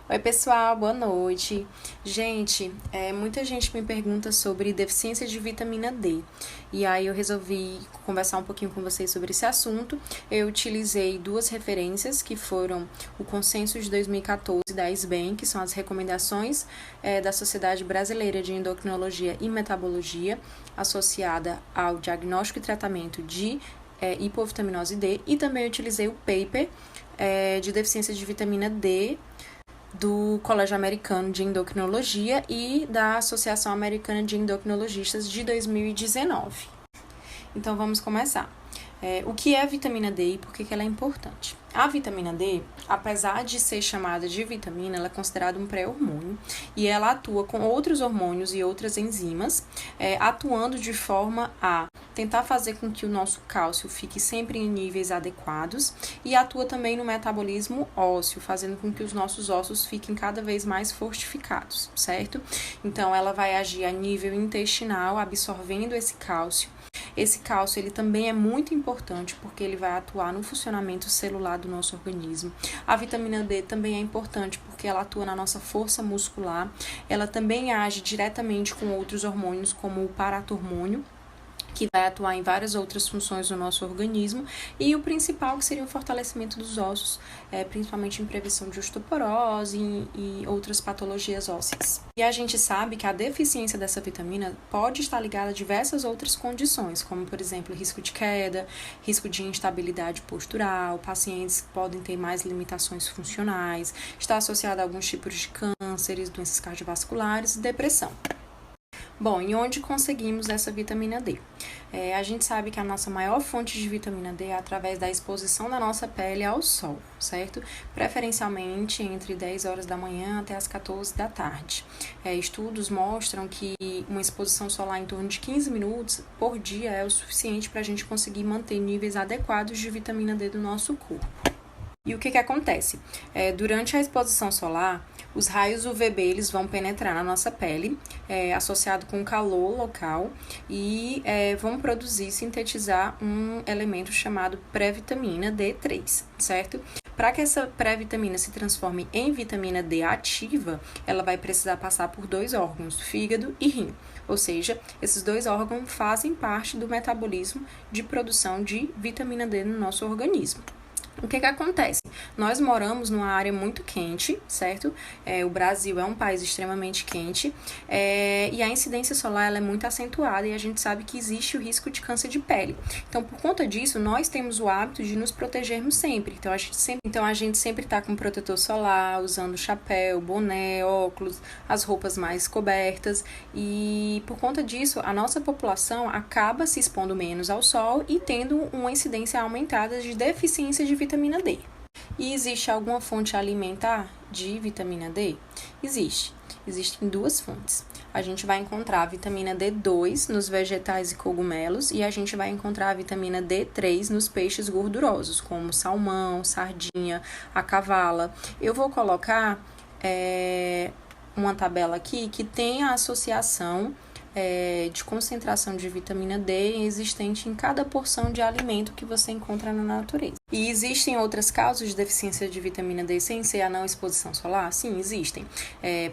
Oi, pessoal, boa noite. Gente, muita gente me pergunta sobre deficiência de vitamina D. E aí eu resolvi conversar um pouquinho com vocês sobre esse assunto. Eu utilizei duas referências, que foram o Consenso de 2014 da SBEM, que são as recomendações da Sociedade Brasileira de Endocrinologia e Metabologia, associada ao diagnóstico e tratamento de hipovitaminose D, e também utilizei o paper de deficiência de vitamina D do Colégio Americano de Endocrinologia e da Associação Americana de Endocrinologistas de 2019. Então vamos começar. O que é a vitamina D e por que ela é importante? A vitamina D, apesar de ser chamada de vitamina, ela é considerada um pré-hormônio e ela atua com outros hormônios e outras enzimas, atuando de forma a tentar fazer com que o nosso cálcio fique sempre em níveis adequados e atua também no metabolismo ósseo, fazendo com que os nossos ossos fiquem cada vez mais fortificados, certo? Então, ela vai agir a nível intestinal, absorvendo esse cálcio. Esse cálcio ele também é muito importante porque ele vai atuar no funcionamento celular do nosso organismo. A vitamina D também é importante porque ela atua na nossa força muscular. Ela também age diretamente com outros hormônios, como o paratormônio, que vai atuar em várias outras funções do nosso organismo, e o principal que seria o fortalecimento dos ossos, principalmente em prevenção de osteoporose e outras patologias ósseas. E a gente sabe que a deficiência dessa vitamina pode estar ligada a diversas outras condições, como por exemplo risco de queda, risco de instabilidade postural, pacientes que podem ter mais limitações funcionais, está associada a alguns tipos de cânceres, doenças cardiovasculares e depressão. Bom, e onde conseguimos essa vitamina D? A gente sabe que a nossa maior fonte de vitamina D é através da exposição da nossa pele ao sol, certo? Preferencialmente entre 10 horas da manhã até as 14 da tarde. Estudos mostram que uma exposição solar em torno de 15 minutos por dia é o suficiente para a gente conseguir manter níveis adequados de vitamina D do nosso corpo. E o que acontece? Durante a exposição solar, os raios UVB eles vão penetrar na nossa pele, associado com o calor local, e vão produzir, sintetizar um elemento chamado pré-vitamina D3, certo? Para que essa pré-vitamina se transforme em vitamina D ativa, ela vai precisar passar por dois órgãos, fígado e rim. Ou seja, esses dois órgãos fazem parte do metabolismo de produção de vitamina D no nosso organismo. O que acontece? Nós moramos numa área muito quente, certo? O Brasil é um país extremamente quente e a incidência solar ela é muito acentuada e a gente sabe que existe o risco de câncer de pele. Então, por conta disso, nós temos o hábito de nos protegermos sempre. Então, a gente sempre está com protetor solar, usando chapéu, boné, óculos, as roupas mais cobertas, e por conta disso, a nossa população acaba se expondo menos ao sol e tendo uma incidência aumentada de deficiência de vitamina D. E existe alguma fonte alimentar de vitamina D? Existe. Existem duas fontes. A gente vai encontrar a vitamina D2 nos vegetais e cogumelos e a gente vai encontrar a vitamina D3 nos peixes gordurosos, como salmão, sardinha, a cavala. Eu vou colocar uma tabela aqui que tem a associação de concentração de vitamina D existente em cada porção de alimento que você encontra na natureza. E existem outras causas de deficiência de vitamina D sem ser a não exposição solar? Sim, existem.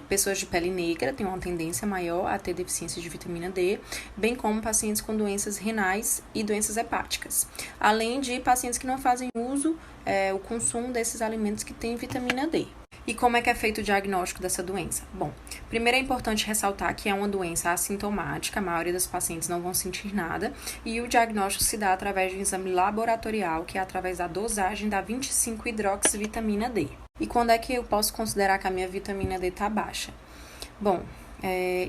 Pessoas de pele negra têm uma tendência maior a ter deficiência de vitamina D, bem como pacientes com doenças renais e doenças hepáticas. Além de pacientes que não fazem uso, o consumo desses alimentos que têm vitamina D. E como é que é feito o diagnóstico dessa doença? Bom, primeiro é importante ressaltar que é uma doença assintomática, a maioria dos pacientes não vão sentir nada, e o diagnóstico se dá através de um exame laboratorial, que é através da dosagem da 25-hidroxivitamina D. E quando é que eu posso considerar que a minha vitamina D está baixa? Bom,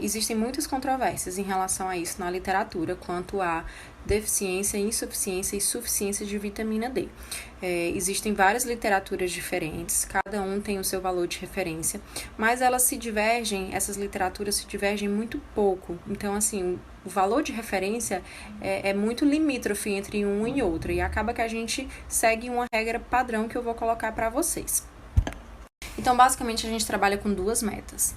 existem muitas controvérsias em relação a isso na literatura, quanto a deficiência, insuficiência e suficiência de vitamina D. Existem várias literaturas diferentes, cada um tem o seu valor de referência, mas essas literaturas se divergem muito pouco. Então, assim, o valor de referência é muito limítrofe entre um e outro, e acaba que a gente segue uma regra padrão que eu vou colocar para vocês. Então, basicamente, a gente trabalha com duas metas.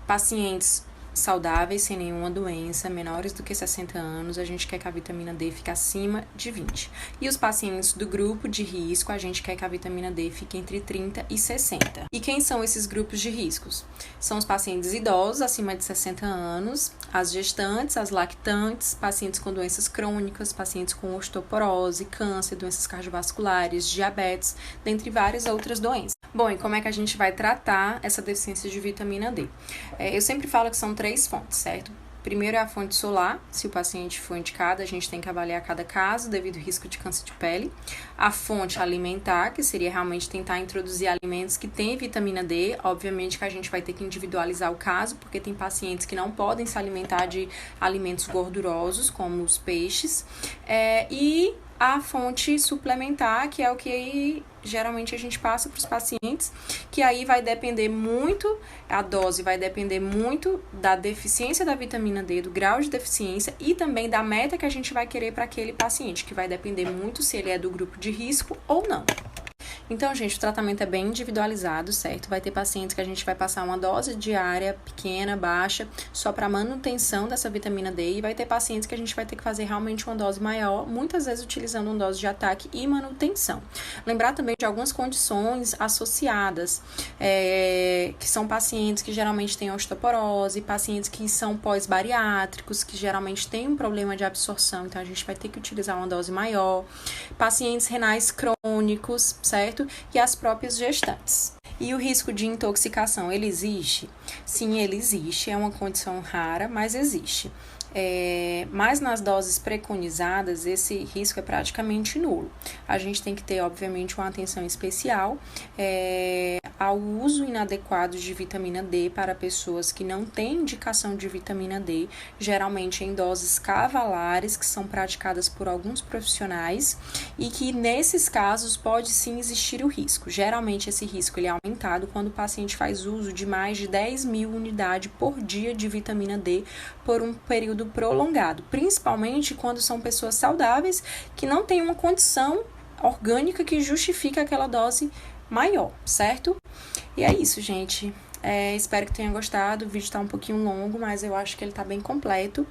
Pacientes saudáveis, sem nenhuma doença, menores do que 60 anos, a gente quer que a vitamina D fique acima de 20. E os pacientes do grupo de risco, a gente quer que a vitamina D fique entre 30 e 60. E quem são esses grupos de riscos? São os pacientes idosos, acima de 60 anos, as gestantes, as lactantes, pacientes com doenças crônicas, pacientes com osteoporose, câncer, doenças cardiovasculares, diabetes, dentre várias outras doenças. Bom, e como é que a gente vai tratar essa deficiência de vitamina D? Eu sempre falo que são 3 fontes, certo? Primeiro é a fonte solar, se o paciente for indicado, a gente tem que avaliar cada caso devido ao risco de câncer de pele. A fonte alimentar, que seria realmente tentar introduzir alimentos que têm vitamina D, obviamente que a gente vai ter que individualizar o caso, porque tem pacientes que não podem se alimentar de alimentos gordurosos, como os peixes, e a fonte suplementar, que é o que geralmente a gente passa para os pacientes, que aí vai depender muito, a dose vai depender muito da deficiência da vitamina D, do grau de deficiência e também da meta que a gente vai querer para aquele paciente, que vai depender muito se ele é do grupo de risco ou não. Então, gente, o tratamento é bem individualizado, certo? Vai ter pacientes que a gente vai passar uma dose diária pequena, baixa, só para manutenção dessa vitamina D, e vai ter pacientes que a gente vai ter que fazer realmente uma dose maior, muitas vezes utilizando uma dose de ataque e manutenção. Lembrar também de algumas condições associadas, que são pacientes que geralmente têm osteoporose, pacientes que são pós-bariátricos, que geralmente têm um problema de absorção, então a gente vai ter que utilizar uma dose maior, pacientes renais crônicos, certo? E as próprias gestantes. E o risco de intoxicação, ele existe? Sim, ele existe, é uma condição rara, mas existe. Mas nas doses preconizadas, esse risco é praticamente nulo. A gente tem que ter, obviamente, uma atenção especial ao uso inadequado de vitamina D para pessoas que não têm indicação de vitamina D, geralmente em doses cavalares, que são praticadas por alguns profissionais, e que nesses casos pode sim existir o risco. Geralmente esse risco ele é aumentado quando o paciente faz uso de mais de 10.000 unidades por dia de vitamina D por um período prolongado, principalmente quando são pessoas saudáveis que não têm uma condição orgânica que justifica aquela dose maior, certo? E é isso, gente. Espero que tenha gostado. O vídeo tá um pouquinho longo, mas eu acho que ele tá bem completo.